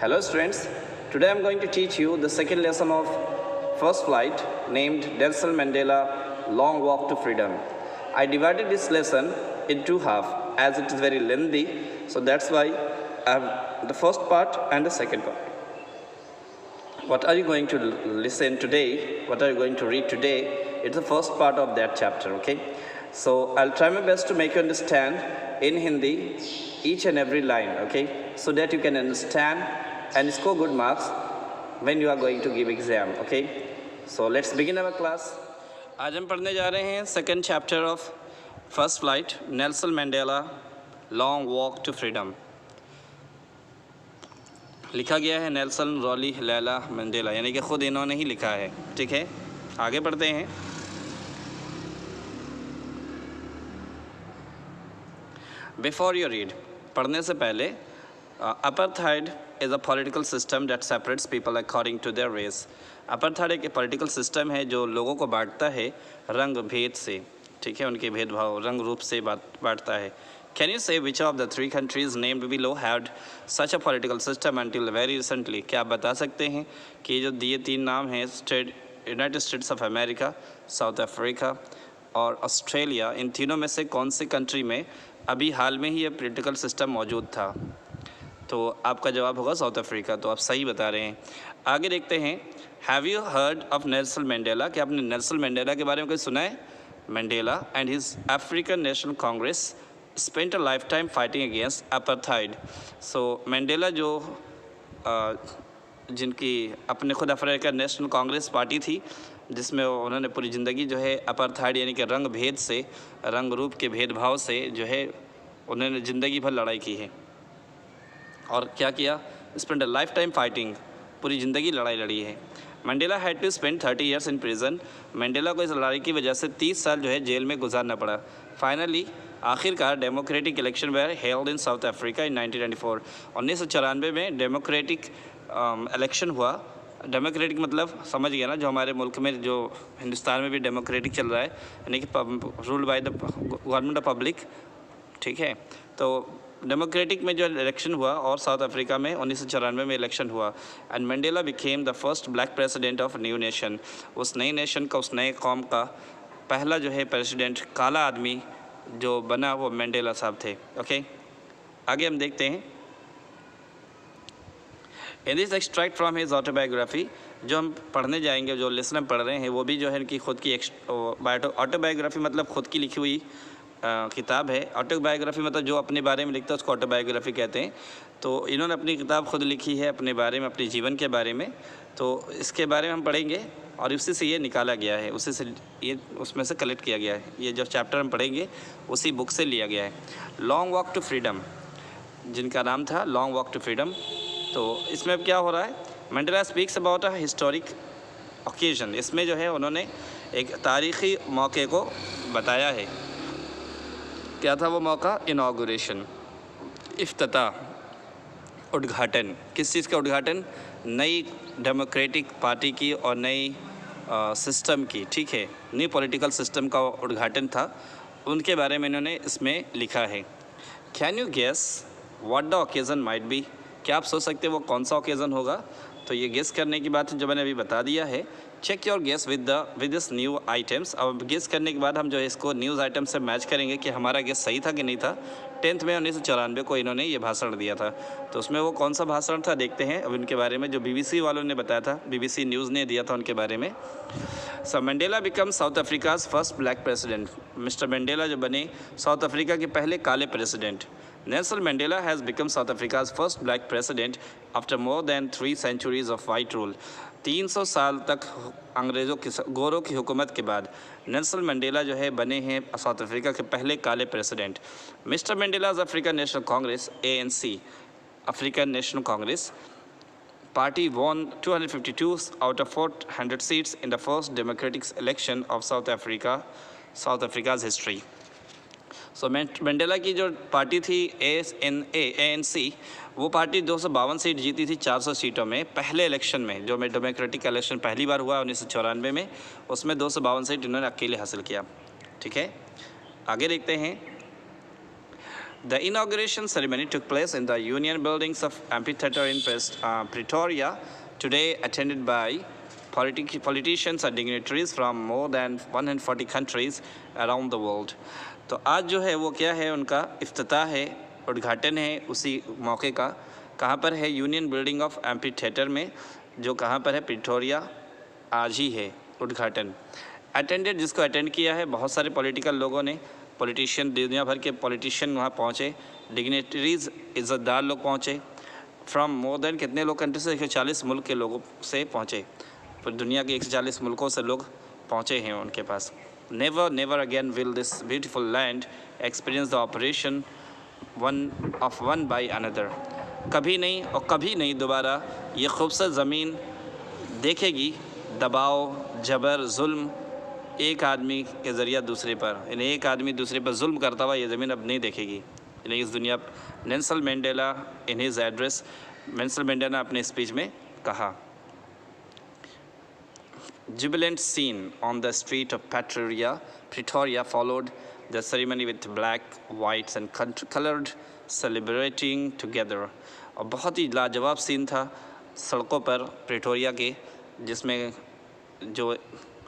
Hello students, today I am going to teach you the second lesson of first flight named Nelson Mandela Long Walk to Freedom. I divided this lesson in two halves as it is very lengthy, so that's why I have the first part and the second part. What are you going to listen today? What are you going to read today? It's the first part of that chapter, okay? So I'll try my best to make you understand in Hindi each and every line, okay? So that you can understand and score good marks when you are going to give exam, okay? So let's begin our class. आज हम पढ़ने जा रहे हैं second chapter of first flight Nelson Mandela long walk to freedom. लिखा गया है Nelson really Laila Mandela, यानी कि ख़ुद इन्होंने ही लिखा है. ठीक है, आगे बढ़ते हैं. बिफोर यू रीड, पढ़ने से पहले, apartheid is a political system that separates people according to their race. Apartheid एक पॉलिटिकल सिस्टम है जो लोगों को बांटता है रंग भेद से. ठीक है, उनके भेदभाव रंग रूप से बांटता है. Can you say which of the three countries named below had such a political system until very recently? क्या आप बता सकते हैं कि जो दिए तीन नाम हैं United states of America, south Africa और ऑस्ट्रेलिया, इन तीनों में से कौन सी कंट्री में अभी हाल में ही ये पॉलिटिकल सिस्टम मौजूद था? तो आपका जवाब होगा साउथ अफ्रीका. तो आप सही बता रहे हैं. आगे देखते हैं. Have you heard of Nelson Mandela? क्या आपने नेल्सन मंडेला के बारे में कोई सुना है? Mandela and his African national Congress spent a lifetime fighting against apartheid. So Mandela जो जिनकी अपने खुद अफ्रीकन नेशनल कांग्रेस पार्टी थी, जिसमें उन्होंने पूरी ज़िंदगी जो है अपार्थाइड यानी कि रंग भेद से, रंग रूप के भेदभाव से जो है उन्होंने ज़िंदगी भर लड़ाई की है. और क्या किया? Spend a lifetime fighting, पूरी ज़िंदगी लड़ाई लड़ी है. Mandela had to spend 30 years in prison. Mandela को इस लड़ाई की वजह से 30 साल जो है जेल में गुजारना पड़ा. फाइनली, आखिरकार democratic election where held in south Africa in 1994. 1994 में डेमोक्रेटिक इलेक्शन हुआ. डेमोक्रेटिक मतलब समझ गया ना, जो हमारे मुल्क में, जो हिंदुस्तान में भी डेमोक्रेटिक चल रहा है, यानी कि rule by the government of public. ठीक है, तो डेमोक्रेटिक में जो इलेक्शन हुआ और साउथ अफ्रीका में 1994 में इलेक्शन हुआ. And Mandela became the first black president of new nation. उस नई नेशन का, उस नए कौम का पहला जो है प्रेसिडेंट, काला आदमी जो बना, वो मंडेला साहब थे. ओके, आगे हम देखते हैं. In this extract from his autobiography, जो हम पढ़ने जाएंगे, जो लेसन हम पढ़ रहे हैं, वो भी जो है इनकी खुद की ऑटोबायोग्राफी मतलब खुद की लिखी हुई किताब है. ऑटोबायोग्राफी मतलब जो अपने बारे में लिखता है उसको ऑटोबायोग्राफी कहते हैं. तो इन्होंने अपनी किताब खुद लिखी है अपने बारे में, अपने जीवन के बारे में. तो इसके बारे में हम पढ़ेंगे और उसी से ये निकाला गया है, उसी से ये उसमें से कलेक्ट किया गया है. ये जो चैप्टर हम पढ़ेंगे उसी बुक से लिया गया है. लॉन्ग वॉक टू फ्रीडम, जिनका नाम था लॉन्ग वॉक टू फ्रीडम. तो इसमें अब क्या हो रहा है? Mandela speaks about a historic occasion. इसमें जो है उन्होंने एक तारीख़ी मौके को बताया है. क्या था वो मौका? इनॉग्रेशन, इफ्तिताह, उद्घाटन. किस चीज़ का उद्घाटन? नई डेमोक्रेटिक पार्टी की और नई सिस्टम की. ठीक है, नई पॉलिटिकल सिस्टम का उद्घाटन था. उनके बारे में इन्होंने इसमें लिखा है. Can you guess what the occasion might be? क्या आप सोच सकते हैं वो कौन सा ओकेज़न होगा? तो ये गेस करने की बात है जो मैंने अभी बता दिया है. Check your guess with this new items. अब गेस करने के बाद हम जो है इसको न्यूज़ आइटम से मैच करेंगे कि हमारा गेस सही था कि नहीं था. 10th में 1994 को इन्होंने ये भाषण दिया था. तो उसमें वो कौन सा भाषण था देखते हैं अब इनके बारे में, जो BBC वालों ने बताया था, BBC न्यूज़ ने दिया था उनके बारे में. So Mandela become South Africa's first black president. Mister Mandela जो बने साउथ अफ्रीका के पहले काले president. Nelson Mandela has become South Africa's first black president after more than 3 centuries of white rule. 300 साल तक अंग्रेज़ों की, गोरों की हुकूमत के बाद नेल्सन मंडेला जो है बने हैं साउथ अफ्रीका के पहले काले president. Mister Mandela's African national Congress ANC, African national Congress party won 252 out of 400 seats in the first democratic election of South Africa's history. So Mandela की जो पार्टी थी ANC, वो पार्टी 252 सीट जीती थी 400 सीटों में पहले इलेक्शन में, जो में डेमोक्रेटिक इलेक्शन पहली बार हुआ 1994 में. उसमें 252 सीट इन्होंने अकेले हासिल किया. ठीक है, आगे देखते हैं. The inauguration ceremony took place in the Union Buildings of Amphitheatre in Pretoria, today attended by politicians and dignitaries from more than 140 countries around the world. तो आज जो है वो क्या है, उनका इफ्तिताह है, उद्घाटन है उसी मौके का। कहाँ पर है? यूनियन बिल्डिंग ऑफ एम्फीथिएटर में, जो कहाँ पर है? प्रिटोरिया। आज ही है उद्घाटन। अटेंडेड, जिसको अटेंड किया है बहुत सारे पॉलिटिकल लोगों ने, पॉलिटिशियन, दुनिया भर के पॉलिटिशियन वहाँ पहुँचे, डिग्नेटरीज, इज़्ज़तदार लोग पहुँचे, फ्रॉम मोर देन कितने लोग कंट्री से? 140 मुल्क के लोगों से पहुँचे, पर दुनिया के 140 मुल्कों से लोग पहुँचे हैं उनके पास। Never again will this beautiful land experience the oppression one by another. कभी नहीं और कभी नहीं दोबारा ये खूबसूरत ज़मीन देखेगी दबाव, जबर, जुल्म एक आदमी के ज़रिए दूसरे पर, यानी एक आदमी दूसरे पर जुल्म करता हुआ ये ज़मीन अब नहीं देखेगी। यानी इस दुनिया। Nelson Mandela in his address, Nelson Mandela ने अपने स्पीच में कहा, jubilant scene on the street of Pretoria followed the ceremony with black, whites and colored celebrating together। और बहुत ही लाजवाब सीन था सड़कों पर प्रिटोरिया के, जिसमें जो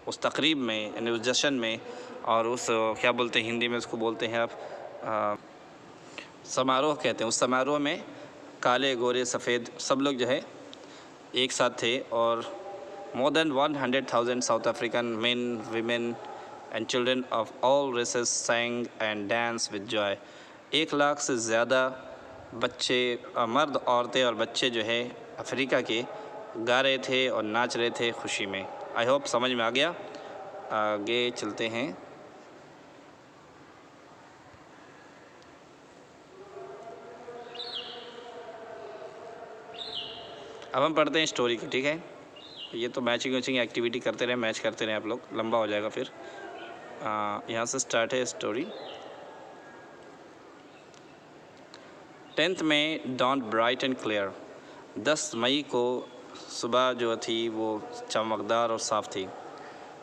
उस तकरीब में, यानी उस जश्न में, और उस क्या बोलते हैं हिंदी में उसको बोलते हैं आप, समारोह कहते हैं, उस समारोह में काले, गोरे, सफ़ेद सब लोग जो है एक साथ थे। और more than 100,000 South African men, women and children of all races sang and danced with joy। 1 lakh से ज़्यादा बच्चे, मर्द, औरतें और बच्चे जो है अफ्रीका के गा रहे थे और नाच रहे थे खुशी में। आई होप समझ में आ गया। आगे चलते हैं। अब हम पढ़ते हैं स्टोरी की, ठीक है? ये तो मैचिंग एक्टिविटी करते रहे, मैच करते रहे आप लोग, लंबा हो जाएगा फिर। यहाँ से स्टार्ट है स्टोरी। 10 में डॉन ब्राइट एंड क्लियर। 10 मई को सुबह जो थी वो चमकदार और साफ़ थी।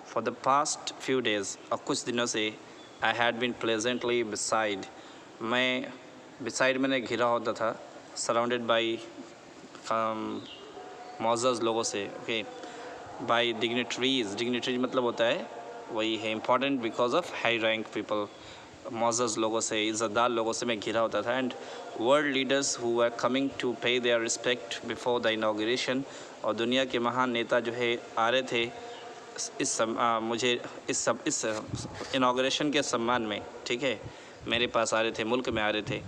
For the past few days, और कुछ दिनों से, I had been pleasantly beside, मैं बिसाइड मैंने घिरा होता था, सराउंडेड बाई मौजज़ लोगों से, ओके, बाई डिग्नेटरीज मतलब होता है वही है important, because of high rank people, मौजज़ लोगों से, इज़्ज़तदार लोगों से मैं घिरा होता था। And world leaders who are coming to pay their respect before the inauguration, और दुनिया के महान नेता जो है आ रहे थे मुझे इस इनाग्रेशन के सम्मान में, ठीक है, मेरे पास आ रहे थे, मुल्क में आ रहे थे।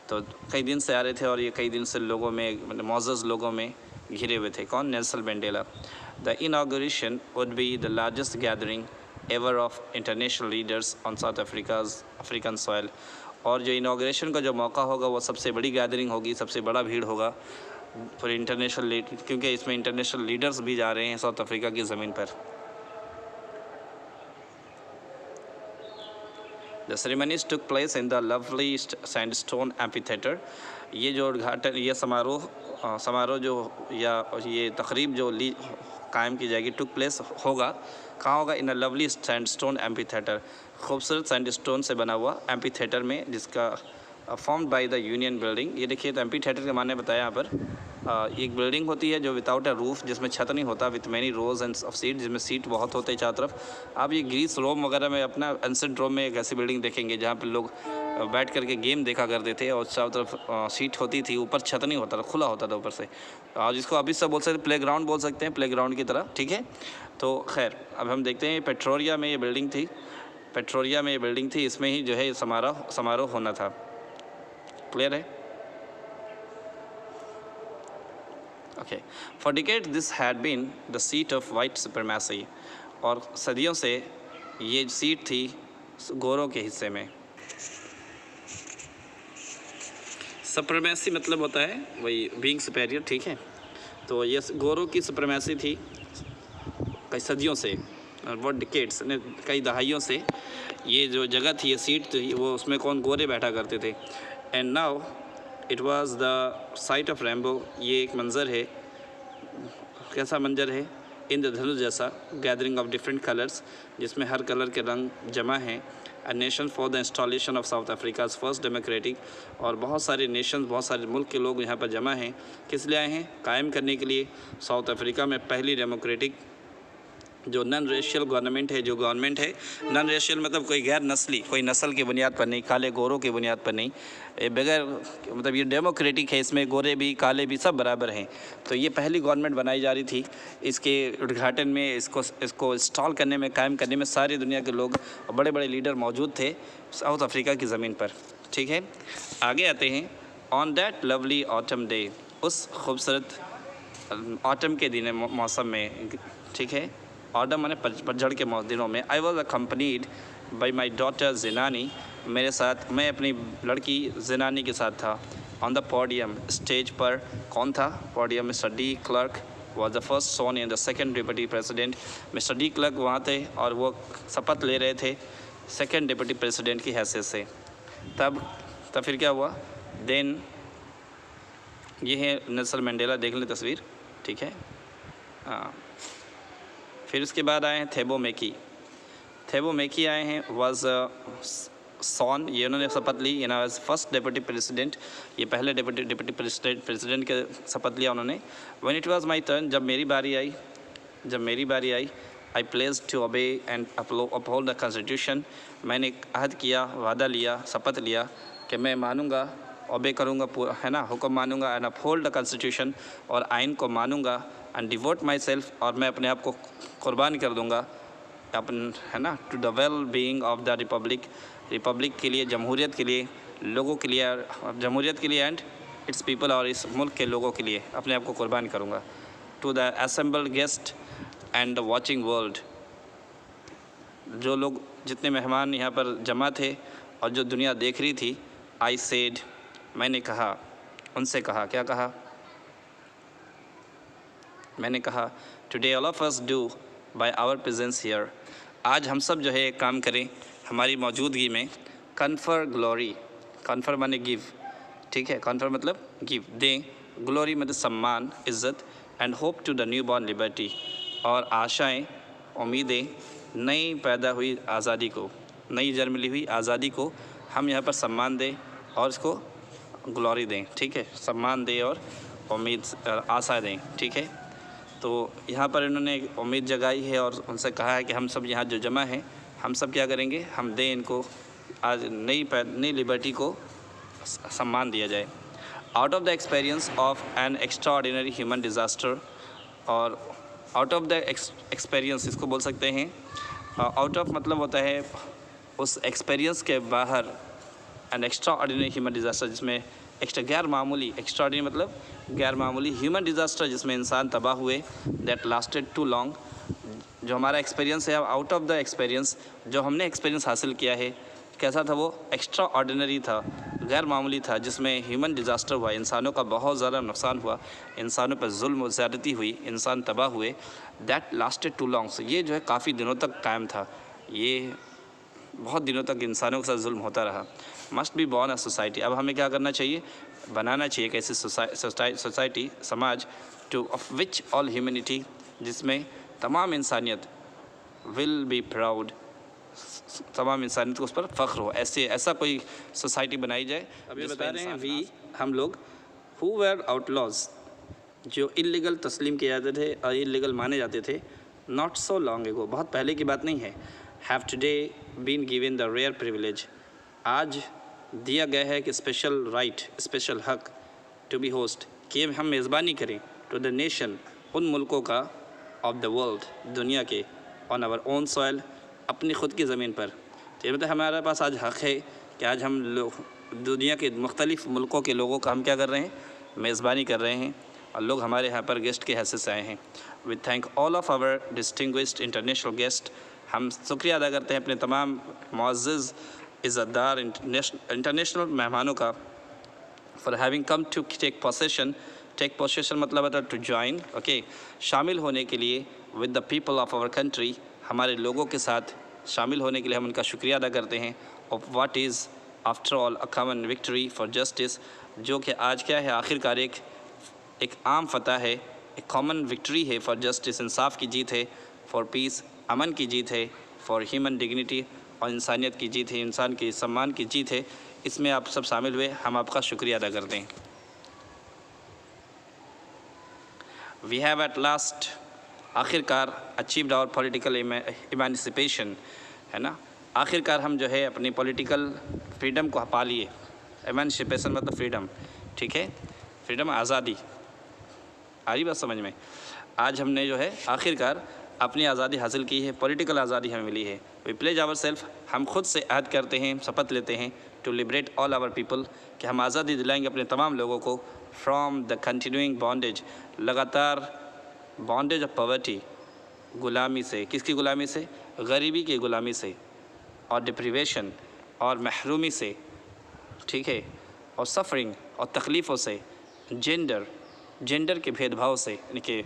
तो कई दिन से आ रहे थे और ये कई दिन से लोगों में, मतलब मौजज़ लोगों में घिरे हुए थे। कौन? Nelson Mandela. The inauguration would be the largest gathering ever of international leaders on south African soil. और जो इनाग्रेशन का जो मौका होगा वो सबसे बड़ी गैदरिंग होगी, सबसे बड़ा भीड़ होगा पूरे इंटरनेशनल, क्योंकि इसमें इंटरनेशनल लीडर्स भी जा रहे हैं साउथ अफ्रीका की ज़मीन पर। The ceremonies took place in the lovely sandstone amphitheater। ये जो उद्घाटन, ये समारोह जो, या ये तकरीब जो कायम की जाएगी, टुक प्लेस होगा, कहाँ होगा? इन अ लवली सैंडस्टोन एम्फीथिएटर, खूबसूरत सैंडस्टोन से बना हुआ एम्फीथिएटर में, जिसका formed by the union building. ये देखिए, तो एम्फीथिएटर के माने बताया यहाँ पर, एक बिल्डिंग होती है जो विदाउट अ रूफ़, जिसमें छत नहीं होता, with many rose end of seat, जिसमें सीट बहुत होते हैं चारों तरफ। आप ये ग्रीस, रोम वगैरह में, अपना एंसेंट रोम में एक ऐसी बिल्डिंग देखेंगे जहाँ पर लोग बैठ करके गेम देखा करते थे, और चारों तरफ सीट होती थी, ऊपर छत नहीं होता था, खुला होता था ऊपर से, और जिसको अभी सब बोल सकते हैं, प्लेग्राउंड बोल सकते हैं, प्लेग्राउंड की तरह, ठीक है? तो खैर, अब हम देखते हैं, प्रिटोरिया में ये बिल्डिंग थी, प्रिटोरिया में ये बिल्डिंग थी, इसमें ही जो है समारोह होना था। क्लियर है? Okay. For decade this had been the seat of white supremacy, और सदियों से ये सीट थी गोरों के हिस्से में। सुपरमेसी मतलब होता है वही बीइंग सुपेरियर, ठीक है? तो ये गोरों की सुपरमेसी थी कई सदियों से, और वो डिकेड्स, कई दहाइयों से ये जो जगह थी, ये सीट थी, वो उसमें कौन? गोरे बैठा करते थे। And now it was the site of rainbow. ये एक मंज़र है, कैसा मंजर है? इंद्रधनुष जैसा, गैदरिंग ऑफ डिफरेंट कलर्स, जिसमें हर कलर के रंग जमा हैं। a nation for the installation of South Africa's first democratic। और बहुत सारे नेशन, बहुत सारे मुल्क के लोग यहाँ पर जमा हैं। किस लिए आए हैं? कायम करने के लिए साउथ अफ्रीका में पहली डेमोक्रेटिक जो नॉन रेशियल गवर्नमेंट है, जो गवर्नमेंट है नॉन रेशियल मतलब कोई गैर नस्ली, कोई नस्ल की बुनियाद पर नहीं, काले गोरों की बुनियाद पर नहीं, बगैर मतलब ये डेमोक्रेटिक है, इसमें गोरे भी काले भी सब बराबर हैं। तो ये पहली गवर्नमेंट बनाई जा रही थी। इसके उद्घाटन में, इसको इंस्टॉल करने में, कायम करने में सारी दुनिया के लोग, बड़े बड़े लीडर मौजूद थे साउथ अफ्रीका की ज़मीन पर। ठीक है, आगे आते हैं। On that lovely autumn day, उस खूबसूरत ऑटम के दिन मौसम में, ठीक है, ऑटम माने पतझड़ के दिनों में, I was accompanied by my daughter Zenani, मेरे साथ, मैं अपनी लड़की जिनानी के साथ था। ऑन द पोडियम, स्टेज पर कौन था? Podium Mr de Klerk was the first sworn in the second deputy president. Mr de Klerk वहाँ थे और वो शपथ ले रहे थे सेकेंड डिप्टी प्रेसिडेंट की हैसियत से। तब फिर क्या हुआ? देन ये है नेल्सन मंडेला, देख लें तस्वीर, ठीक है। हाँ, फिर उसके बाद आए हैं थेबो मेकी। थेबो मेकी आए हैं, वाज सॉन, ये उन्होंने शपथ ली, in as first deputy president, ये पहले डिप्टी प्रेसिडेंट के शपथ लिया उन्होंने। When it was my turn, जब मेरी बारी आई, I pledged to obey and uphold the constitution, मैंने अहद किया, वादा लिया, शपथ लिया कि मैं मानूंगा, ओबे करूँगा, है ना, हुक्म मानूंगा, एंड अपहोल्ड द कॉन्स्टिट्यूशन, और आइन को मानूंगा, एंड डिवोट माई सेल्फ, और मैं अपने आप को कुर्बान कर दूंगा अपन, है ना, to the well being of the republic के लिए, जमहूरियत के लिए, लोगों के लिए, जमहूरियत के लिए, एंड इट्स पीपल, और इस मुल्क के लोगों के लिए अपने आप को कुर्बान करूंगा। To the assembled guest and the watching world, जो लोग, जितने मेहमान यहाँ पर जमा थे और जो दुनिया देख रही थी, आई सेड, मैंने कहा, उनसे कहा, क्या कहा? मैंने कहा, today all of us do by our presence here, आज हम सब जो है एक काम करें हमारी मौजूदगी में, कन्फर ग्लोरी, कन्फर माने गिव, ठीक है, कन्फर मतलब गिव, दें, ग्लोरी मतलब सम्मान, इज़्ज़त, and hope to the new born liberty, और आशाएं, उम्मीदें, नई पैदा हुई आज़ादी को, नई जन्म ली हुई आज़ादी को हम यहाँ पर सम्मान दें और इसको ग्लोरी दें, ठीक है, सम्मान दें और उम्मीद, आशा दें, ठीक है। तो यहाँ पर इन्होंने उम्मीद जगाई है और उनसे कहा है कि हम सब यहाँ जो जमा हैं, हम सब क्या करेंगे, हम दें इनको, आज नई लिबर्टी को सम्मान दिया जाए। Out of the experience of N extraordinary human disaster, और आउट ऑफ द एक्सपीरियंस इसको बोल सकते हैं, आउट ऑफ मतलब होता है उस एक्सपीरियंस के बाहर, एन एक्स्ट्राऑर्डिनरी ह्यूमन डिज़ास्टर, जिसमें गैर मामूली, एक्स्ट्राऑर्डिनरी मतलब गैर मामूली, ह्यूमन डिज़ास्टर जिसमें इंसान तबाह हुए, दैट लास्टेड टू लॉन्ग, जो हमारा एक्सपीरियंस है, आउट ऑफ द एक्सपीरियंस, जो हमने एक्सपीरियंस हासिल किया है, कैसा था वो? एक्स्ट्रा ऑर्डिनरी था, गैर मामूली था, जिसमें ह्यूमन डिज़ास्टर हुआ, इंसानों का बहुत ज़्यादा नुकसान हुआ, इंसानों पर जुल्म और ज़्यादती हुई, इंसान तबाह हुए, दैट लास्टेड टू लॉन्ग, ये जो है काफ़ी दिनों तक कायम था, ये बहुत दिनों तक इंसानों के साथ जुल्म होता रहा। Must be born a society, अब हमें क्या करना चाहिए? बनाना चाहिए एक ऐसी सोसाइटी, समाज, two of which all humanity, जिसमें तमाम इंसानियत, विल बी प्राउड, तमाम इंसानियत को उस पर फ़ख्र हो, ऐसा कोई सोसाइटी बनाई जाए। अभी बता रहे हैं वी, हम लोग, हु वेर आउटलॉज, जो इलीगल तस्लीम किए जाते थे और इलीगल माने जाते थे, नॉट सो लॉन्ग एगो, बहुत पहले की बात नहीं है, have today been given the rare privilege, आज दिया गया है कि स्पेशल राइट, स्पेशल हक, टू बी होस्ट, कि हम मेज़बानी करें, टू द नेशन, उन मुल्कों का, ऑफ द वर्ल्ड, दुनिया के, ऑन आवर ओन सॉइल, अपनी ख़ुद की ज़मीन पर। तो ये मतलब हमारे पास आज हक़ है कि आज हम लोग दुनिया के मुख्तलिफ़ मुल्कों के लोगों का हम क्या कर रहे हैं? मेज़बानी कर रहे हैं, और लोग हमारे यहाँ पर गेस्ट के हैसियत से आए हैं। We thank all of our distinguished international guest, हम शुक्रिया अदा करते हैं अपने तमाम मुअज़्ज़ज़ इज़्ज़तदार इंटरनेशनल मेहमानों का, for having come to take possession मतलब है टू ज्वाइन, ओके, शामिल होने के लिए, with the people of our country, हमारे लोगों के साथ शामिल होने के लिए हम उनका शुक्रिया अदा करते हैं। Of what is after all a common victory for justice, जो कि आज क्या है, आखिरकार एक आम फतह है, एक कॉमन विक्ट्री है, फॉर जस्टिस, इंसाफ की जीत है, फॉर पीस, अमन की जीत है, फॉर ह्यूमन डिग्निटी, और इंसानियत की जीत है, इंसान के सम्मान की जीत है। इसमें आप सब शामिल हुए, हम आपका शुक्रिया अदा करते हैं। वी हैव एट लास्ट, आखिरकार अचीव्ड आवर पॉलिटिकल इमानसिपेशन, है ना। आखिरकार हम जो है अपनी पॉलिटिकल फ्रीडम को पा लिए। इमानसिपेशन मतलब फ्रीडम, ठीक है, फ्रीडम आज़ादी। आ रही बात समझ में? आज हमने जो है आखिरकार अपनी आज़ादी हासिल की है, पॉलिटिकल आज़ादी हमें मिली है। वी प्लेज आवर सेल्फ, हम खुद से अहद करते हैं, शपथ लेते हैं, to liberate all our people, कि हम आज़ादी दिलाएंगे अपने तमाम लोगों को फ्रॉम द कंटिन्यूइंग बॉन्डेज, लगातार बॉन्डेज ऑफ पॉवर्टी, गुलामी से। किसकी गुलामी से? गरीबी की गुलामी से, और डिप्रीवेशन और महरूमी से, ठीक है, और सफरिंग और तकलीफ़ों से, जेंडर के भेदभाव से, यानी कि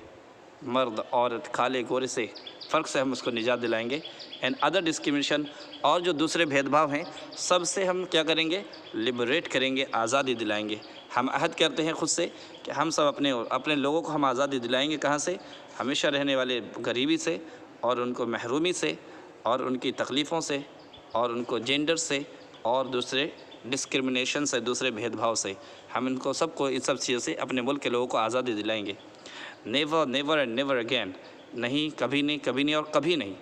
मर्द औरत काले गोरे से फ़र्क से हम उसको निजात दिलाएंगे। एंड अदर डिस्क्रिमिनेशन, और जो दूसरे भेदभाव हैं सब से हम क्या करेंगे? लिबरेट करेंगे, आज़ादी दिलाएंगे। हम अहद करते हैं खुद से कि हम सब अपने लोगों को हम आज़ादी दिलाएंगे। कहाँ से? हमेशा रहने वाले गरीबी से, और उनको महरूमी से, और उनकी तकलीफ़ों से, और उनको जेंडर से, और दूसरे डिस्क्रिमिनेशन से, दूसरे भेदभाव से। हम इनको सबको, इन सब चीज़ों से अपने मुल्क के लोगों को आज़ादी दिलाएंगे। Never never and never again, नहीं, कभी नहीं, कभी नहीं और कभी नहीं।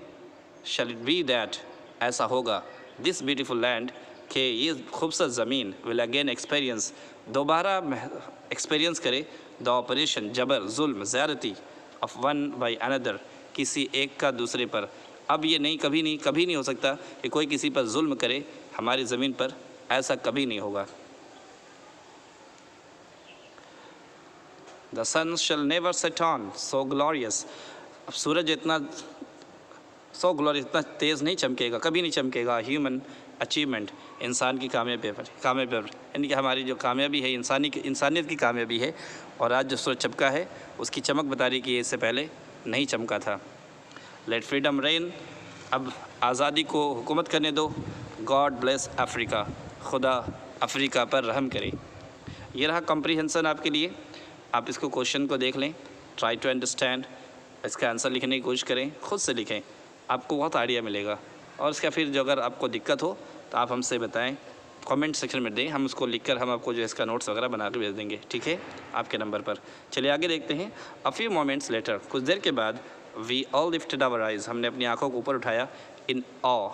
शैल इट बी दैट, ऐसा होगा। दिस ब्यूटीफुल लैंड, कि ये खूबसूरत ज़मीन विल अगेन एक्सपीरियंस, दोबारा एक्सपीरियंस करे द ऑपरेशन, जबर, जुल्म, ज़्यादती ऑफ वन बाई अनदर, किसी एक का दूसरे पर। अब ये नहीं, कभी नहीं, कभी नहीं हो सकता कि कोई किसी पर जुल्म करे हमारी ज़मीन पर, ऐसा कभी नहीं होगा। The sun shall never set on so glorious, अब सूरज इतना so glorious, इतना तेज़ नहीं चमकेगा, कभी नहीं चमकेगा। ह्यूमन अचीवमेंट, इंसान की कामयाबी पर, यानी कि हमारी जो कामयाबी है, इंसानियत की कामयाबी है। और आज जो सूरज चमका है उसकी चमक बता रही कि इससे पहले नहीं चमका था। लेट फ्रीडम रेन, अब आज़ादी को हुकूमत करने दो। गॉड ब्लेस अफ्रीका, खुदा अफ्रीका पर रहम करे। ये रहा कॉम्प्रीहेंसन आपके लिए। आप इसको क्वेश्चन को देख लें, ट्राई टू अंडरस्टैंड, इसका आंसर लिखने की कोशिश करें, खुद से लिखें, आपको बहुत आइडिया मिलेगा। और इसका फिर जो अगर आपको दिक्कत हो तो आप हमसे बताएं, कमेंट सेक्शन में दें, हम उसको लिखकर हम आपको जो इसका नोट्स वगैरह बना के भेज देंगे, ठीक है, आपके नंबर पर। चलिए आगे देखते हैं। अ फ्यू मोमेंट्स लेटर, कुछ देर के बाद, we all lifted our eyes, हमने अपनी आंखों को ऊपर उठाया, in awe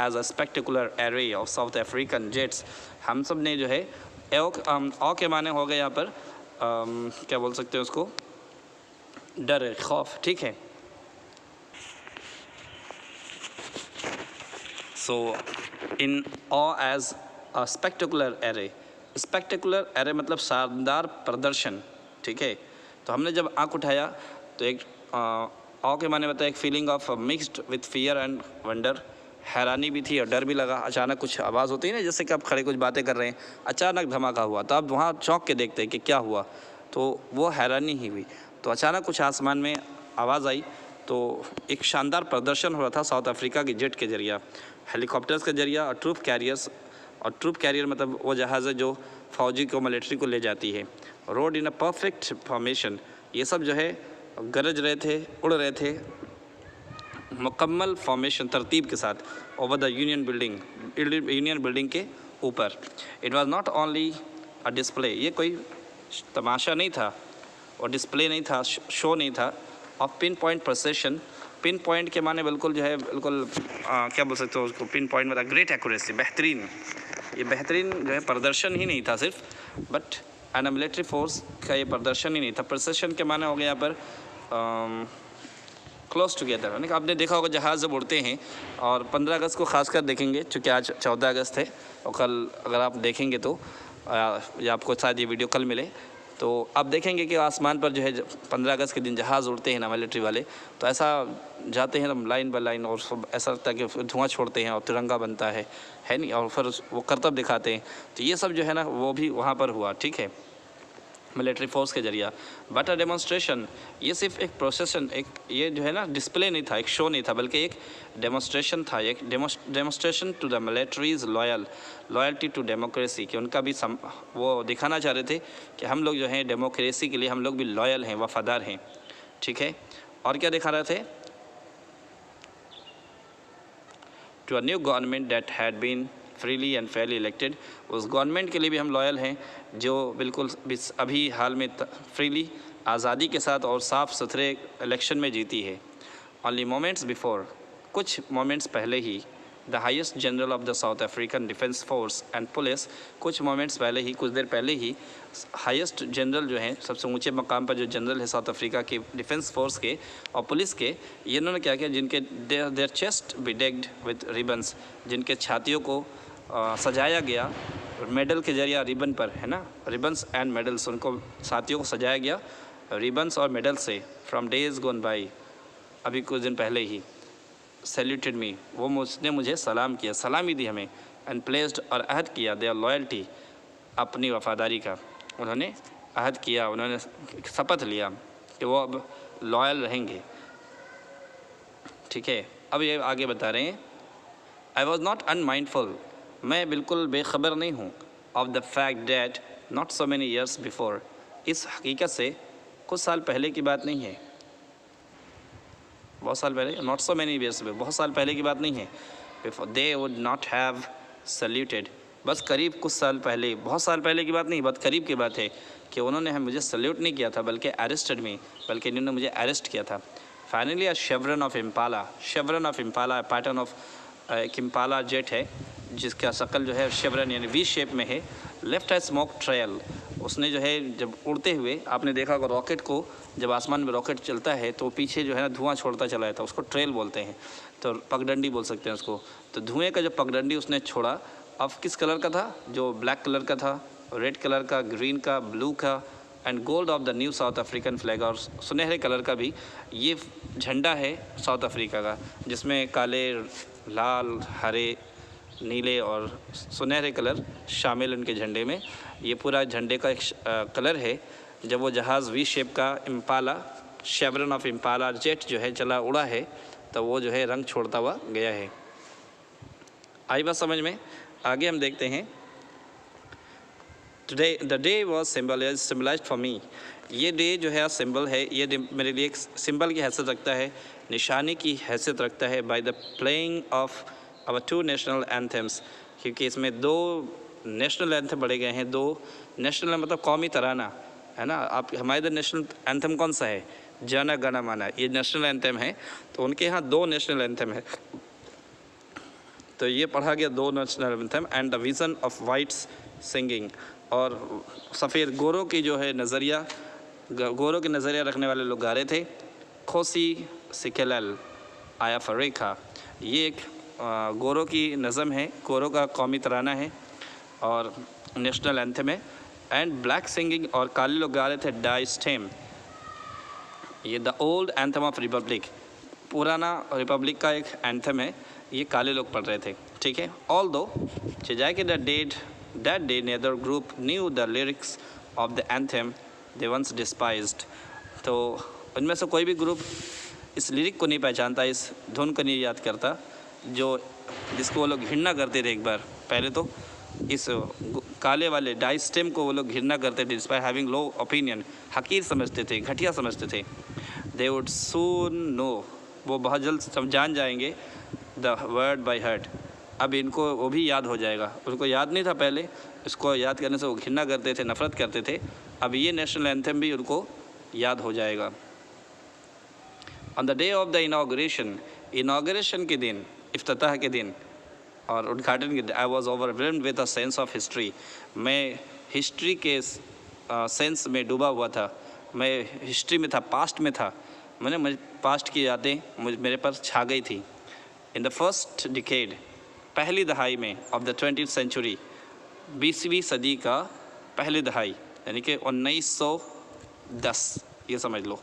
as a spectacular array of South African jets, हम सब ने जो है ऑ के माने हो गए यहाँ पर क्या बोल सकते हैं उसको? डर, खौफ, ठीक है। So in awe as a spectacular array, spectacular array मतलब शानदार प्रदर्शन, ठीक है। तो हमने जब आँख उठाया तो एक ऑ के माने बताया, एक feeling of mixed with fear and wonder, हैरानी भी थी और डर भी लगा। अचानक कुछ आवाज़ होती है ना, जैसे कि आप खड़े कुछ बातें कर रहे हैं, अचानक धमाका हुआ तो आप वहाँ चौंक के देखते हैं कि क्या हुआ, तो वो हैरानी ही हुई। तो अचानक कुछ आसमान में आवाज़ आई, तो एक शानदार प्रदर्शन हो रहा था साउथ अफ्रीका के जेट के जरिया, हेलीकॉप्टर्स के जरिया, और ट्रूप कैरियर्स, और ट्रूप कैरियर मतलब वो जहाज़ है जो फ़ौजी को, मिलिट्री को ले जाती है। Road in a perfect formation, ये सब जो है गरज रहे थे, उड़ रहे थे मुकम्मल फॉर्मेशन, तरतीब के साथ, ओवर द यूनियन बिल्डिंग के ऊपर। It was not only a display, ये कोई तमाशा नहीं था और डिस्प्ले नहीं था, शो नहीं था, of pinpoint procession. Pinpoint के माने बिल्कुल जो है, बिल्कुल क्या बोल सकते हो उसको, पिन पॉइंट मतलब ग्रेट एक्यूरेसी, बेहतरीन। ये बेहतरीन जो है प्रदर्शन ही नहीं था सिर्फ, बट एन मिलिट्री फोर्स का ये प्रदर्शन ही नहीं था। प्रोसेशन के माने हो गया यहाँ पर क्लोज टुगेदर, यानी कि आपने देखा होगा जहाज़ जब उड़ते हैं, और 15 अगस्त को खासकर देखेंगे, चूँकि आज 14 अगस्त है और कल अगर आप देखेंगे तो या आपको शायद ये वीडियो कल मिले, तो आप देखेंगे कि आसमान पर जो है 15 अगस्त के दिन जहाज़ उड़ते हैं ना मिलिट्री वाले, तो ऐसा जाते हैं लाइन बाय लाइन, और सब ऐसा लगता है कि धुआं छोड़ते हैं और तिरंगा बनता है नहीं, और फिर वो करतब दिखाते हैं। तो ये सब जो है ना वो भी वहाँ पर हुआ, ठीक है, मिलिट्री फोर्स के जरिया। बट अ डेमोन्स्ट्रेशन, ये सिर्फ एक प्रोसेसन, एक ये जो है ना डिस्प्ले नहीं था, एक शो नहीं था, बल्कि एक डेमोन्स्ट्रेशन था, एक demonstration to the military's loyalty to democracy, कि उनका भी वो दिखाना चाह रहे थे कि हम लोग जो हैं डेमोक्रेसी के लिए हम लोग भी लॉयल हैं, वफादार हैं, ठीक है। और क्या दिखा रहे थे? To a new government that had been freely and fairly elected. उस गवर्नमेंट के लिए भी हम लॉयल हैं जो बिल्कुल अभी हाल में फ्रीली आज़ादी के साथ और साफ़ सुथरे इलेक्शन में जीती है। ओनली मोमेंट्स बिफोर, कुछ मोमेंट्स पहले ही, the highest general of the South African defence force and police, कुछ मोमेंट्स पहले ही, कुछ देर पहले ही हाईएस्ट जनरल जो हैं, सबसे ऊंचे मकाम पर जो जनरल है साउथ अफ्रीका के डिफेंस फोर्स के और पुलिस के, ये इन्होंने क्या किया, जिनके देयर चेस्ट बिडेक्ड विद रिबन्स, जिनके छातियों को सजाया गया मेडल के जरिए, रिबन पर, है ना, रिबन्स एंड मेडल्स, उनको छातियों को सजाया गया रिबन्स और मेडल से, फ्रॉम डेज गोन बाई, अभी कुछ दिन पहले ही, सैल्यूटेड मी, वो मुझे सलाम किया, सलामी दी हमें, एंड प्लेस्ड, और अहद किया, देयर लॉयल्टी, अपनी वफादारी का उन्होंने अहद किया, उन्होंने शपथ लिया कि वो अब लॉयल रहेंगे। ठीक है, अब ये आगे बता रहे हैं, आई वॉज नॉट अनमाइंडफुल, मैं बिल्कुल बेखबर नहीं हूँ, of the fact that not so many years before, इस हकीकत से कुछ साल पहले की बात नहीं है, बहुत साल पहले, नॉट सो मैनी ईयर्स में, बहुत साल पहले की बात नहीं है, before they would not have saluted, बस करीब कुछ साल पहले, बहुत साल पहले की बात नहीं, बहुत करीब की बात है कि उन्होंने मुझे सल्यूट नहीं किया था, बल्कि अरेस्टेड में, बल्कि इन्होंने मुझे अरेस्ट किया था। Finally a शेवरन of Impala, शेवरन of Impala pattern of एक इम्पाला जेट है जिसका शक्ल जो है शेवरन यानी वी शेप में है, लेफ्ट है स्मोक ट्रेल, उसने जो है जब उड़ते हुए, आपने देखा होगा रॉकेट को, जब आसमान में रॉकेट चलता है तो पीछे जो है ना धुआं छोड़ता चला जाता है, उसको ट्रेल बोलते हैं, तो पगडंडी बोल सकते हैं उसको। तो धुएं का जो पगडंडी उसने छोड़ा, अब किस कलर का था, जो ब्लैक कलर का था, रेड कलर का, ग्रीन का, ब्लू का, and gold of the new south African flag, और सुनहरे कलर का भी ये झंडा है साउथ अफ्रीका का, जिसमें काले, लाल, हरे, नीले और सुनहरे कलर शामिल उनके झंडे में। ये पूरा झंडे का एक कलर है। जब वो जहाज़ वी शेप का इम्पाला, शेवरन ऑफ इम्पाला जेट जो है चला उड़ा है, तो वो जो है रंग छोड़ता हुआ गया है। आई बात समझ में? आगे हम देखते हैं, today the day was symbolised for me, ये डे जो है सिंबल है, ये मेरे लिए एक सिंबल की हैसियत रखता है, निशानी की हैसियत रखता है, by the playing of our 2 national anthems, क्योंकि इसमें 2 नेशनल एंथम पढ़े गए हैं, 2 नेशनल मतलब कौमी तराना, है ना। आप हमारे इधर नेशनल एंथम कौन सा है, जन गण मन, ये नेशनल एंथम है, तो उनके यहाँ 2 नेशनल एंथम है, तो ये पढ़ा गया 2 national anthem, and the vision of whites singing, और सफ़ेद गोरों की जो है नज़रिया, गोरों के नज़रिया रखने वाले लोग गा रहे थे, खोसी सिकेलल आया फरेखा, ये एक गोरों की नज़म है, गोरों का कौमी तराना है और नेशनल एंथम है। एंड ब्लैक सिंगिंग, और काले लोग गा रहे थे डाई स्टेम, ये the old anthem of Republic, पुराना रिपब्लिक का एक एंथम है, ये काले लोग पढ़ रहे थे। ठीक है, ऑल दो Chijake that day neither group knew the lyrics of the anthem they once despised, तो उनमें से कोई भी ग्रुप इस लिरिक को नहीं पहचानता, इस धुन को नहीं याद करता, जिसको वो लोग घृणा करते थे एक बार पहले, तो इस काले वाले डाई स्टेम को वो लोग घृणा करते थे, डिस्पाइट हैविंग लो ओपिनियन, हकीर समझते थे, घटिया समझते थे। दे वुड सून नो, वो बहुत जल्द जान जाएंगे, द वर्ड बाय हार्ट, अब इनको वो भी याद हो जाएगा, उनको याद नहीं था पहले, इसको याद करने से वो घृणा करते थे, नफरत करते थे, अब ये नेशनल एंथम भी उनको याद हो जाएगा। On the day of the inauguration के दिन, इफ्तिताह के दिन और उद्घाटन के दिन, I was overwhelmed with a sense of history, मैं हिस्ट्री के सेंस में डूबा हुआ था, मैं हिस्ट्री में था, पास्ट में था, मुझे पास्ट की यादें मेरे पर छा गई थी। इन द फर्स्ट डिकेड, पहली दहाई में, ऑफ द 20th सेंचुरी, 20वीं सदी का पहली दहाई, यानी कि 1910, ये समझ लो,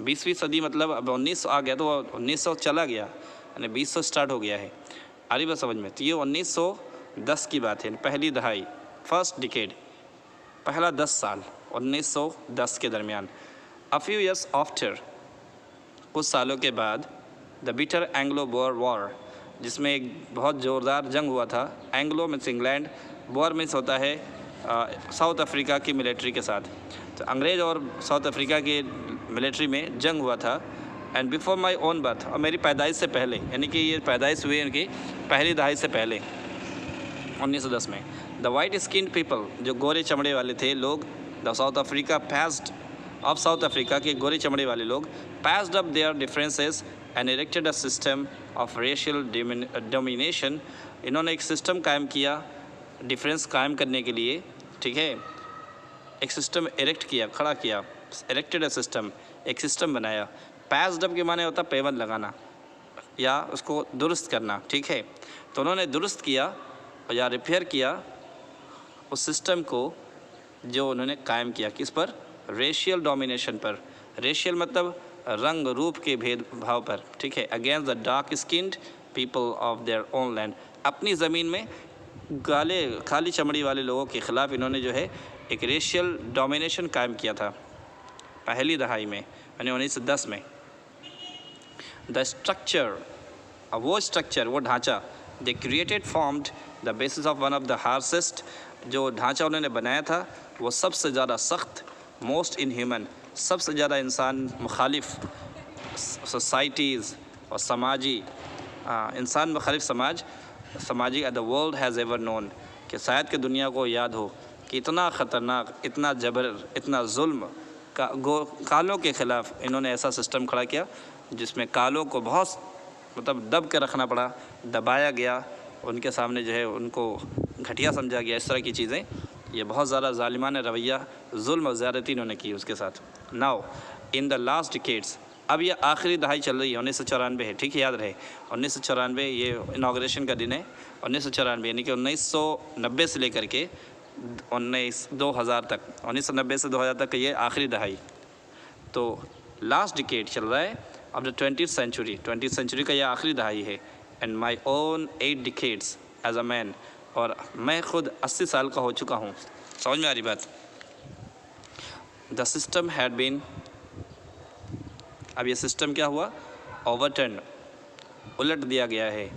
20वीं सदी मतलब अब 1900 आ गया तो 1900 चला गया, यानी 2000 स्टार्ट हो गया है, आ रही बात समझ में। तो ये 1910 की बात है, पहली दहाई, फर्स्ट डिकेड, पहला 10 साल 1910 के दरमियान। अ फ्यू ईयर्स आफ्टर, कुछ सालों के बाद, the bitter Anglo bore war, जिसमें एक बहुत ज़ोरदार जंग हुआ था, Anglo means England, bore means होता है साउथ अफ्रीका की मिलिट्री के साथ, तो अंग्रेज़ और साउथ अफ्रीका के मिलिट्री में जंग हुआ था, and before my own birth, और मेरी पैदाइश से पहले, यानी कि ये पैदाइश हुई उनकी पहली दहाई से पहले 1910 में। द वाइट स्किन पीपल, जो गोरे चमड़े वाले थे लोग, the south Africa passed of south Africa के गोरे चमड़े वाले लोग, passed up there differences and erected a system of racial domination. इन्होंने एक सिस्टम कायम किया डिफरेंस कायम करने के लिए, ठीक है, एक सिस्टम इरेक्ट किया, खड़ा किया, इरेक्टेड अ सिस्टम, एक सिस्टम बनाया। पैस्ड अप के माने होता पेबंद लगाना या उसको दुरुस्त करना, ठीक है। तो उन्होंने दुरुस्त किया या रिपेयर किया उस सिस्टम को जो उन्होंने कायम किया, किस पर? रेशियल डोमिनेशन पर। रेशियल मतलब रंग रूप के भेदभाव पर, ठीक है। Against the dark skinned people of their own land, अपनी ज़मीन में खाली चमड़ी वाले लोगों के ख़िलाफ़ इन्होंने जो है एक रेशियल डोमिनेशन कायम किया था पहली दहाई में, यानी 1910 में। द स्ट्रक्चर, वो स्ट्रक्चर, वो ढांचा, they created formed the basis of one of the harshest, जो ढांचा उन्होंने बनाया था वो सबसे ज़्यादा सख्त, मोस्ट इनह्यूमन, सबसे ज़्यादा इंसान मुखालिफ सोसाइटीज़ और समाजी इंसान मुखालिफ समाजी the world has ever known, कि शायद कि दुनिया को याद हो कि इतना ख़तरनाक, इतना जबर, इतना जुल्म कालों के ख़िलाफ़ इन्होंने ऐसा सिस्टम खड़ा किया जिसमें कालों को बहुत मतलब दब के रखना पड़ा, दबाया गया, उनके सामने जो है उनको घटिया समझा गया, इस तरह की चीज़ें। ये बहुत ज़्यादा ज़ालिमाना रवैया, जुल्म और ज़्यादती इन्होंने की उसके साथ। Now in the last decades, अब ये आखिरी दहाई चल रही है, 1994 है, ठीक है, याद रहे 1994 ये इनाग्रेशन का दिन है। 1994 यानी कि 1990 से लेकर के 2000 तक, 1990 से 2000 तक ये आखिरी दहाई। तो लास्ट डिकेड चल रहा है अब द 20th सेंचुरी का ये आखिरी दहाई है। And my own 8 decades as a man, और मैं ख़ुद 80 साल का हो चुका हूँ। समझ में आ रही बात? द सिस्टम हैड बीन, अब ये सिस्टम क्या हुआ? ओवरटर्न, उलट दिया गया है,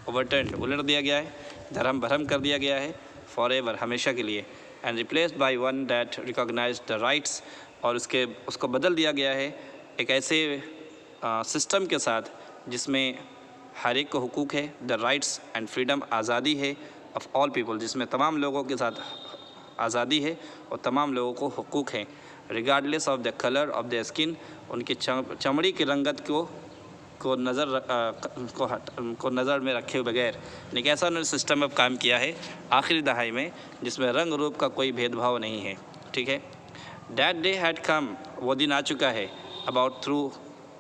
ओवरटर्न उलट दिया गया है, धर्म भरम कर दिया गया है फॉर एवर, हमेशा के लिए। And replaced by one that recognise the rights, और उसको बदल दिया गया है एक ऐसे सिस्टम के साथ जिसमें हर एक को हुकूक है, द राइट्स एंड फ्रीडम, आज़ादी है, ऑफ ऑल पीपल, जिसमें तमाम लोगों के साथ आज़ादी है और तमाम लोगों को हुकूक हैं, regardless of the colour of the skin, उनकी चमड़ी की रंगत को नज़र में रखे बगैर। लेकिन ऐसा उन्होंने सिस्टम अब कायम किया है आखिरी दहाई में जिसमें रंग रूप का कोई भेदभाव नहीं है, ठीक है। दैट डे हैड कम, वो दिन आ चुका है, about through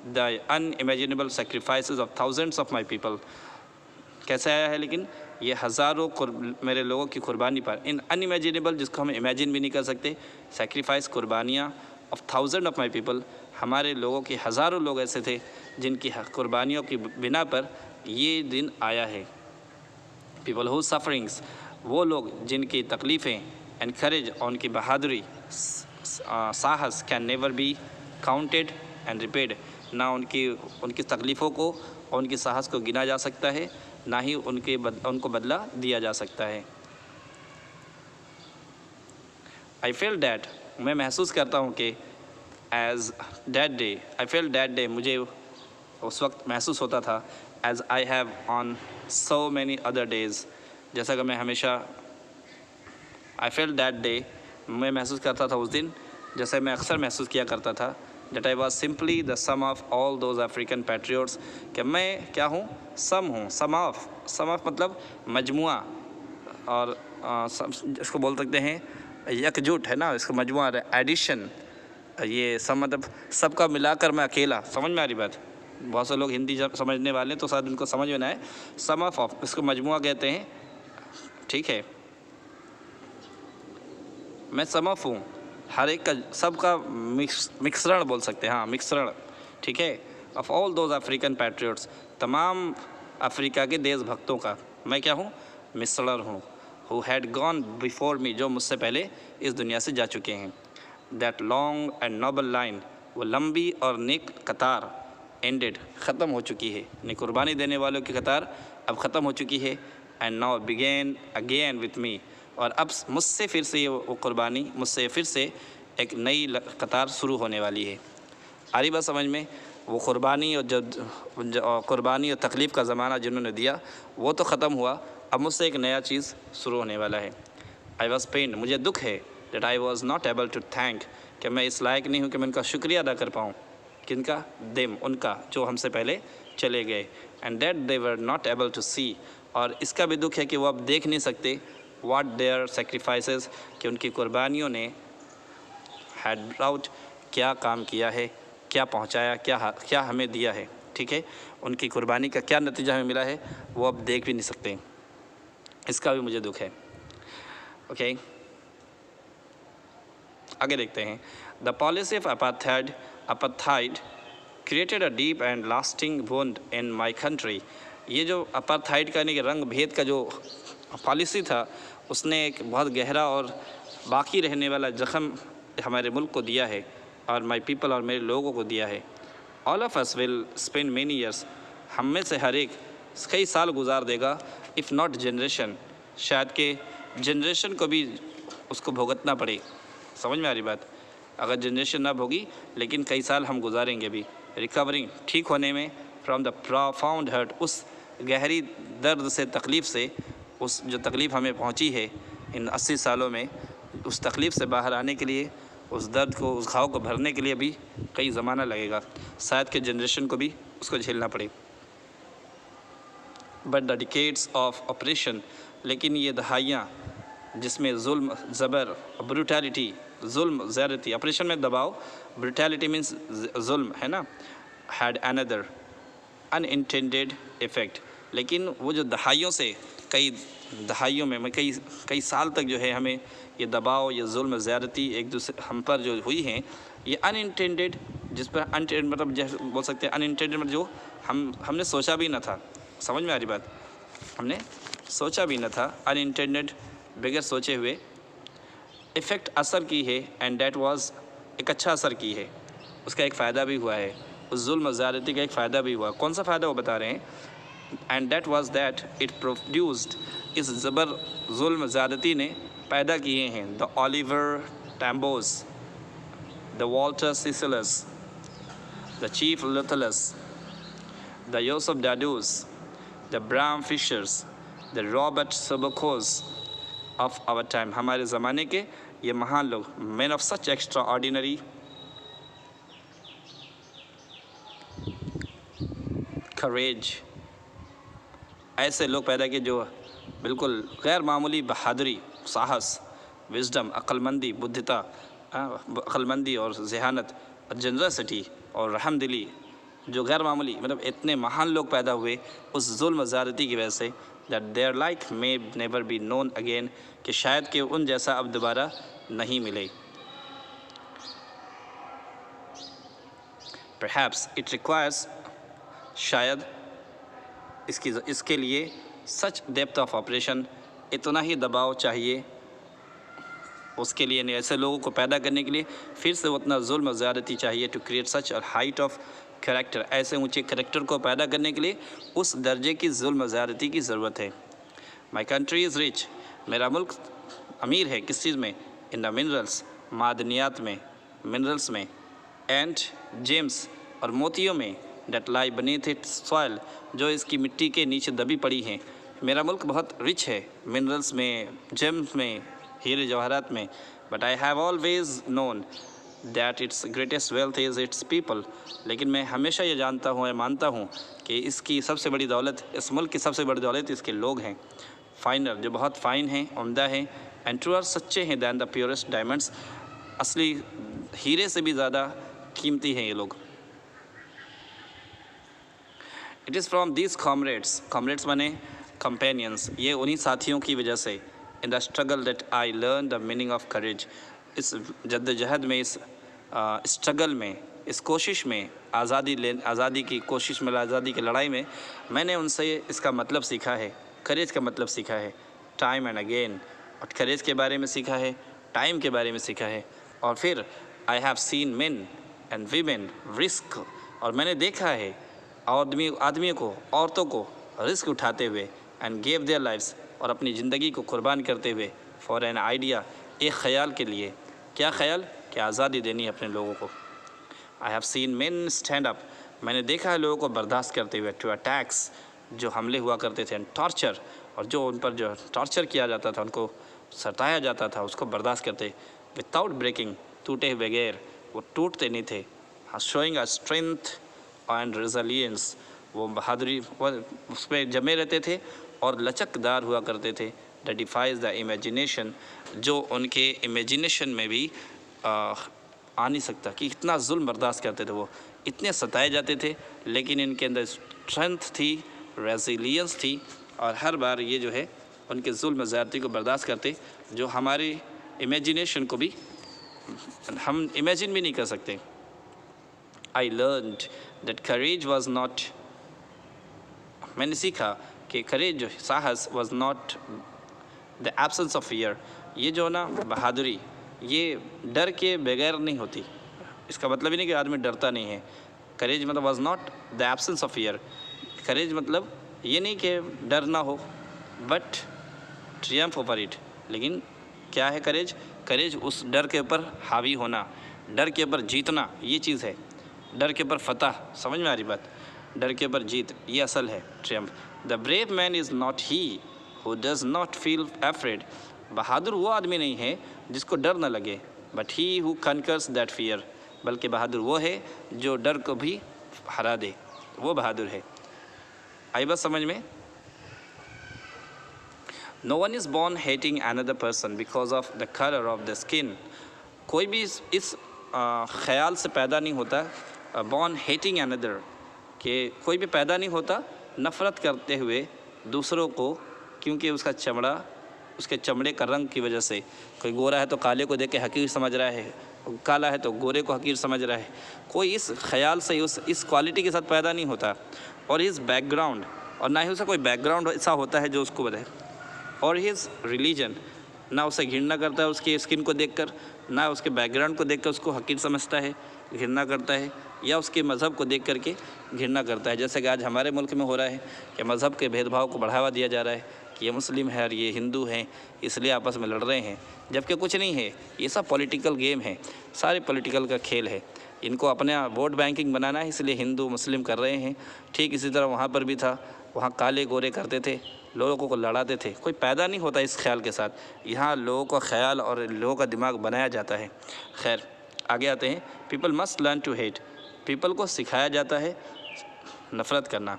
the unimaginable sacrifices of thousands of my people, कैसे आया है? लेकिन ये हज़ारों मेरे लोगों की कुर्बानी पर, इन अनइमेजिनेबल जिसको हम इमेजिन भी नहीं कर सकते, सेक्रीफाइस, कुर्बानियाँ, of thousands of my people, हमारे लोगों के हज़ारों लोग ऐसे थे जिनकी कुर्बानियों की बिना पर ये दिन आया है। पीपल हु सफरिंग्स, वो लोग जिनकी तकलीफ़ें, एंड करेज, और उनकी बहादुरी, साहस, can never be counted and repaid, ना उनकी तकलीफ़ों को और उनकी साहस को गिना जा सकता है, ना ही उनको बदला दिया जा सकता है। आई फील डैट, मैं महसूस करता हूँ कि as that day, I feel that day, मुझे उस वक्त महसूस होता था, as I have on so many other days, जैसा कि मैं हमेशा, आई फील डैट डे, मैं महसूस करता था उस दिन जैसे मैं अक्सर महसूस किया करता था, that I was simply the sum of all those African patriots, कि मैं क्या हूँ? सम हूँ, सम ऑफ मतलब मजमुआ, और इसको बोल सकते हैं एकजुट, है ना, इसको मजमुआ, एडिशन, ये सब मतलब सबका मिलाकर मैं अकेला। समझ में आ रही बात? बहुत से लोग हिंदी जब समझने वाले तो शायद उनको समझ में ना आए। सम ऑफ, इसको मजमुआ कहते हैं, ठीक है। मैं सम ऑफ हूँ, हर एक का, सबका मिश्रण बोल सकते हैं, हाँ, मिश्रण, ठीक है। Of all those African patriots, तमाम अफ्रीका के देशभक्तों का मैं क्या हूँ? मिश्रण हूँ। Who had gone before me, जो मुझसे पहले इस दुनिया से जा चुके हैं। That long and noble line, वो लंबी और नेक कतार, एंडेड, ख़त्म हो चुकी है, यानी कुर्बानी देने वालों की कतार अब ख़त्म हो चुकी है। And now begin again with me, और अब मुझसे फिर से वो कुर्बानी, मुझसे फिर से एक नई कतार शुरू होने वाली है। आ रही बात समझ में? वो क़ुरबानी और क़ुरबानी और तकलीफ़ का ज़माना जिन्होंने दिया वो तो ख़त्म हुआ, अब मुझसे एक नया चीज़ शुरू होने वाला है। आई वॉज पेन, मुझे दुख है that I was not able to thank, कि मैं इस लायक नहीं हूँ कि मैं उनका शुक्रिया अदा कर पाऊँ। किनका? देम, उनका जो हमसे पहले चले गए। And that they were not able to see, और इसका भी दुख है कि वो अब देख नहीं सकते व्हाट देयर सेक्रीफाइसेस, कि उनकी कुर्बानियों ने हैड ब्राउट, क्या काम किया है, क्या पहुंचाया, क्या हमें दिया है। ठीक है, उनकी कुर्बानी का क्या नतीजा हमें मिला है वो अब देख भी नहीं सकते, इसका भी मुझे दुख है। ओके, आगे देखते हैं। The policy of apartheid created a deep and lasting wound in my country. ये जो अपार्थाइड का यानी कि रंग भेद का जो पॉलिसी था उसने एक बहुत गहरा और बाकी रहने वाला ज़ख़म हमारे मुल्क को दिया है, और माई पीपल, और मेरे लोगों को दिया है। All of us will spend many years, हम में से हर एक कई साल गुजार देगा, इफ़ नॉट जनरेशन, शायद के जनरेशन को भी उसको भुगतना पड़े। समझ में आ रही बात? अगर जनरेशन ना भोगी लेकिन कई साल हम गुजारेंगे भी, रिकवरिंग, ठीक होने में, फ्रॉम द प्रोफाउंड हर्ट, उस गहरी दर्द से, तकलीफ़ से, उस जो तकलीफ़ हमें पहुंची है इन 80 सालों में, उस तकलीफ़ से बाहर आने के लिए, उस दर्द को, उस घाव को भरने के लिए भी कई ज़माना लगेगा, शायद के जनरेशन को भी उसको झेलना पड़े। But the decades of operation, लेकिन ये दहाइयाँ जिसमें जुल्म, ज़बर, ब्रूटैलिटी, जुल्म, ज़्यादती, ऑपरेशन में दबाव, ब्रूटैलिटी मीन्स जुल्म है ना, हैड अनदर अनइंटेंडेड इफ़ेक्ट, लेकिन वो जो दहाइयों से, कई दहाइयों में कई साल तक जो है हमें ये दबाव, ये जुल्म, ज़्यादती एक दूसरे हम पर जो हुई हैं, ये अनइंटेंडेड, जिस पर अनइंटेंडेड मतलब जैसे बोल सकते हैं अनइंटेंडेड मतलब जो हमने सोचा भी ना था। समझ में आ रही बात? हमने सोचा भी ना था, अनइंटेंडेड, बगैर सोचे हुए इफ़ेक्ट असर की है, एंड डैट वाज, एक अच्छा असर की है, उसका एक फ़ायदा भी हुआ है, उस जुल्म ज़्यादती का एक फ़ायदा भी हुआ। कौन सा फ़ायदा वो बता रहे हैं? And that was that it produced, इस ज़बर, जुल्म, ज़्यादती ने पैदा किए हैं, the Oliver Tambos, the Walter Sisulus, the Chief Luthulis, the Yusuf Dadoos, the Bram Fischers, the Robert Sobukwes of our time, हमारे ज़माने के ये महान लोग, man of such extraordinary courage, ऐसे लोग पैदा किए जो बिल्कुल गैर मामूली बहादुरी, साहस, विजडम, अक्लमंदी, बुद्धिता, अक्लमंदी और जहानत, जनरसिटी और रहमदिली, जो गैर मामूली, मतलब इतने महान लोग पैदा हुए उस जुल्म ज़्यादती की वजह से, that their like may never be known again, कि शायद कि उन जैसा अब दोबारा नहीं मिले। परहैप्स इट रिक्वायर्स, शायद इसके लिए सच डेप्थ ऑफ ऑपरेशन, इतना ही दबाव चाहिए उसके लिए, नहीं ऐसे लोगों को पैदा करने के लिए फिर से उतना जुल्म ज़्यादती चाहिए, to create such a height of character, ऐसे ऊंचे कैरेक्टर को पैदा करने के लिए उस दर्जे की जुल्म ज़्यादती की ज़रूरत है। माई कंट्री इज़ रिच, मेरा मुल्क अमीर है, किस चीज़ में? इन द मिनरल्स, मादनियात में, मिनरल्स में, एंड जेम्स, और मोतियों में, डेट लाई बनीथ इट सॉइल, जो इसकी मिट्टी के नीचे दबी पड़ी हैं। मेरा मुल्क बहुत रिच है मिनरल्स में, जेम्स में, हीरे जवाहरात में, but I have always known that it's greatest wealth is it's people, लेकिन मैं हमेशा ये जानता हूँ या मानता हूँ कि इसकी सबसे बड़ी दौलत, इस मुल्क की सबसे बड़ी दौलत इसके लोग हैं, फाइनर, जो बहुत फ़ाइन हैं, उम्दा हैं, एंड ट्रूअर, सच्चे हैं, दैन द प्योरेस्ट डायमंड्स, असली हीरे से भी ज़्यादा कीमती हैं ये लोग। It is from these comrades, comrades माने कंपेनियंस, ये उन्हीं साथियों की वजह से, in the struggle that I learn the meaning of courage, इस जद्दोजहद में, इस स्ट्रगल में, इस कोशिश में, आज़ादी की कोशिश में, आज़ादी की लड़ाई में, मैंने उनसे इसका मतलब सीखा है, करेज का मतलब सीखा है, टाइम एंड अगेन, और करेज के बारे में सीखा है, टाइम के बारे में सीखा है, और फिर I have seen main and women risk, और मैंने देखा है आदमियों को, औरतों को रिस्क उठाते हुए, एंड गेव देयर लाइव्स, और अपनी ज़िंदगी को कुर्बान करते हुए, फॉर एन आइडिया, एक ख़याल के लिए। क्या ख्याल? कि आज़ादी देनी है अपने लोगों को। I have seen main stand up, मैंने देखा है लोगों को बर्दाश्त करते हुए, टू अटैक्स, जो हमले हुआ करते थे, एंड टॉर्चर, और जो उन पर जो टॉर्चर किया जाता था, उनको सताया जाता था, उसको बर्दाश्त करते विदाउट ब्रेकिंग, टूटे बगैर, वो टूटते नहीं थे। Showing a strength and resilience, वो बहादुरी उसमें जमे रहते थे और लचकदार हुआ करते थे। दैट डिफाइज द इमेजिनेशन, जो उनके इमेजिनेशन में भी आ नहीं सकता कि इतना जुल्म बर्दाश्त करते थे, वो इतने सताए जाते थे, लेकिन इनके अंदर स्ट्रेंथ थी, रेजिलियंस थी, और हर बार ये जो है उनके जुल्म ज़्यादती को बर्दाश्त करते, जो हमारी इमेजिनेशन को भी हम इमेजिन भी नहीं कर सकते। I learned that courage was not, मैंने सीखा कि करेज जो साहस was not the absence of fear, ये जो ना बहादुरी, ये डर के बगैर नहीं होती। इसका मतलब ही नहीं कि आदमी डरता नहीं है। करेज मतलब was not the absence of fear, courage मतलब ये नहीं कि डर ना हो, बट ट्रियम्फ ओवर इट। लेकिन क्या है करेज? करेज उस डर के ऊपर हावी होना, डर के ऊपर जीतना, ये चीज़ है। डर के ऊपर फतह, समझ में आ रही बात? डर के ऊपर जीत, ये असल है triumph. The brave man is not he who does not feel afraid, बहादुर वो आदमी नहीं है जिसको डर न लगे, but he who conquers that fear, बल्कि बहादुर वो है जो डर को भी हरा दे, वो बहादुर है। आई बात समझ में? No one is born hating another person because of the colour of the skin, कोई भी इस ख्याल से पैदा नहीं होता, बॉर्न हेटिंग अनदर, कि कोई भी पैदा नहीं होता नफ़रत करते हुए दूसरों को, क्योंकि उसका चमड़ा, उसके चमड़े का रंग की वजह से। कोई गोरा है तो काले को देख के हकीर समझ रहा है, काला है तो गोरे को हकीर समझ रहा है। कोई इस ख्याल से, इस क्वालिटी के साथ पैदा नहीं होता। और हिज बैकग्राउंड, और ना ही उसका कोई बैकग्राउंड ऐसा होता है जो उसको बताए। और हिज रिलीजन, ना उसे घृणा करता है उसकी स्किन को देखकर, ना उसके बैकग्राउंड को देखकर उसको हकीर समझता है, घृणा करता है, या उसके मज़हब को देख करके घृणा करता है। जैसे कि आज हमारे मुल्क में हो रहा है कि मज़हब के भेदभाव को बढ़ावा दिया जा रहा है कि ये मुस्लिम है और ये हिंदू हैं, इसलिए आपस में लड़ रहे हैं, जबकि कुछ नहीं है। ये सब पॉलिटिकल गेम है, सारे पॉलिटिकल का खेल है। इनको अपने वोट बैंकिंग बनाना है, इसलिए हिंदू मुस्लिम कर रहे हैं। ठीक इसी तरह वहाँ पर भी था, वहाँ काले गोरे करते थे, लोगों को लड़ाते थे। कोई पैदा नहीं होता इस ख्याल के साथ, यहाँ लोगों का ख्याल और लोगों का दिमाग बनाया जाता है। खैर आगे आते हैं। People must learn to hate, people को सिखाया जाता है नफ़रत करना।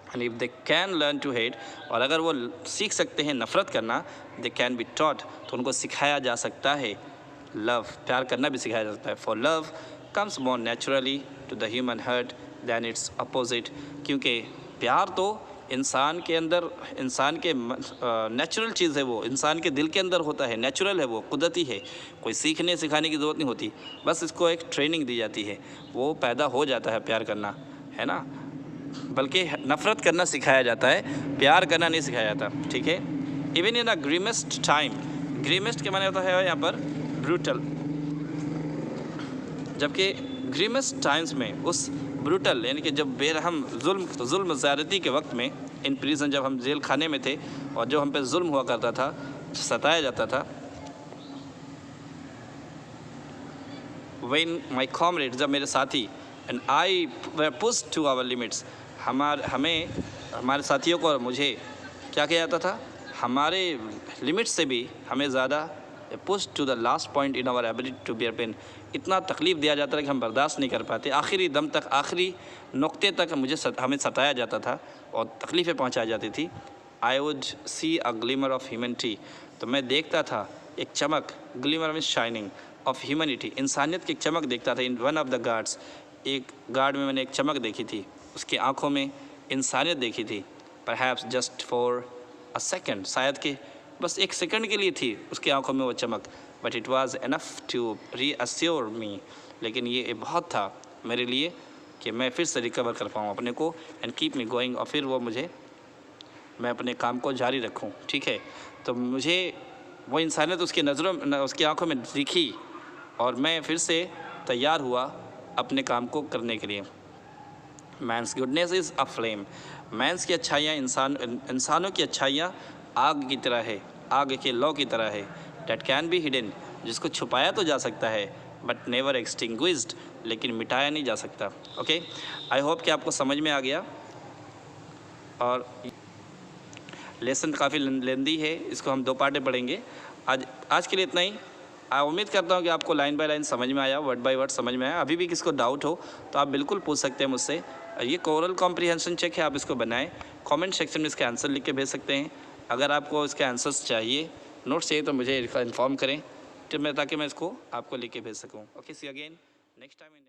And if they can learn to hate, और अगर वो सीख सकते हैं नफ़रत करना, दे कैन बी टॉट, तो उनको सिखाया जा सकता है लव, प्यार करना भी सिखाया जा सकता है। For love comes more naturally to the human heart than its opposite, क्योंकि प्यार तो इंसान के अंदर, इंसान के नेचुरल चीज़ है, वो इंसान के दिल के अंदर होता है, नेचुरल है, वो कुदरती है। कोई सीखने सिखाने की ज़रूरत नहीं होती, बस इसको एक ट्रेनिंग दी जाती है, वो पैदा हो जाता है प्यार करना, है ना। बल्कि नफ़रत करना सिखाया जाता है, प्यार करना नहीं सिखाया जाता। ठीक है। Even in a grimmest time, grimmest के माने होता है यहाँ पर ब्रूटल, जबकि ग्रीमेस्ट टाइम्स में उस ब्रूटल यानी कि जब बेरहम जुल्म ज़्यादती के वक्त में, इन प्रिजन, जब हम जेल खाने में थे और जो हम पे जुल्म हुआ करता था, सताया जाता था, व्हेन माय कॉमरेड्स, जब मेरे साथी, and I were pushed to our limits, हमारे साथियों को और मुझे क्या किया जाता था, हमारे लिमिट से भी हमें ज़्यादा push to the last point in our ability to bear pain, इतना तकलीफ़ दिया जाता था कि हम बर्दाश्त नहीं कर पाते, आखिरी दम तक, आखिरी नुक्ते तक हमें सताया जाता था और तकलीफ़ें पहुंचाई जाती थी। I would see a glimmer of humanity, तो मैं देखता था एक चमक, glimmer means shining, of humanity, इंसानियत की एक चमक देखता था। In one of the guards, एक गार्ड में मैंने एक चमक देखी थी, उसकी आँखों में इंसानियत देखी थी। Perhaps just for a second, शायद कि बस एक सेकंड के लिए थी उसकी आंखों में वो चमक, but it was enough to reassure me, लेकिन ये बहुत था मेरे लिए कि मैं फिर से रिकवर कर पाऊँ अपने को, एंड कीप मी गोइंग, और फिर वो मुझे, मैं अपने काम को जारी रखूँ। ठीक है। तो मुझे वो इंसानियत उसकी नज़रों, उसकी आंखों में दिखी और मैं फिर से तैयार हुआ अपने काम को करने के लिए। Man's goodness is a flame, man's की अच्छाइयाँ, इंसानों की अच्छाइयाँ आग की तरह है, आग के लौ की तरह है। डैट कैन बी हिडन, जिसको छुपाया तो जा सकता है, बट नेवर एक्सटिंग्विश्ड, लेकिन मिटाया नहीं जा सकता। ओके, आई होप कि आपको समझ में आ गया। और लेसन काफ़ी लेंदी है, इसको हम 2 पार्ट में पढ़ेंगे। आज के लिए इतना ही। उम्मीद करता हूँ कि आपको लाइन बाय लाइन समझ में आया, वर्ड बाय वर्ड समझ में आया। अभी भी किसको डाउट हो तो आप बिल्कुल पूछ सकते हैं मुझसे। ये कोरल कॉम्प्रिहेंशन चेक है, आप इसको बनाएं। कमेंट सेक्शन में इसके आंसर लिख के भेज सकते हैं। अगर आपको इसके आंसर्स चाहिए, नोट्स चाहिए, तो मुझे इन्फॉर्म करें ताकि मैं इसको आपको लिख के भेज सकूँ। Okay, see again next time.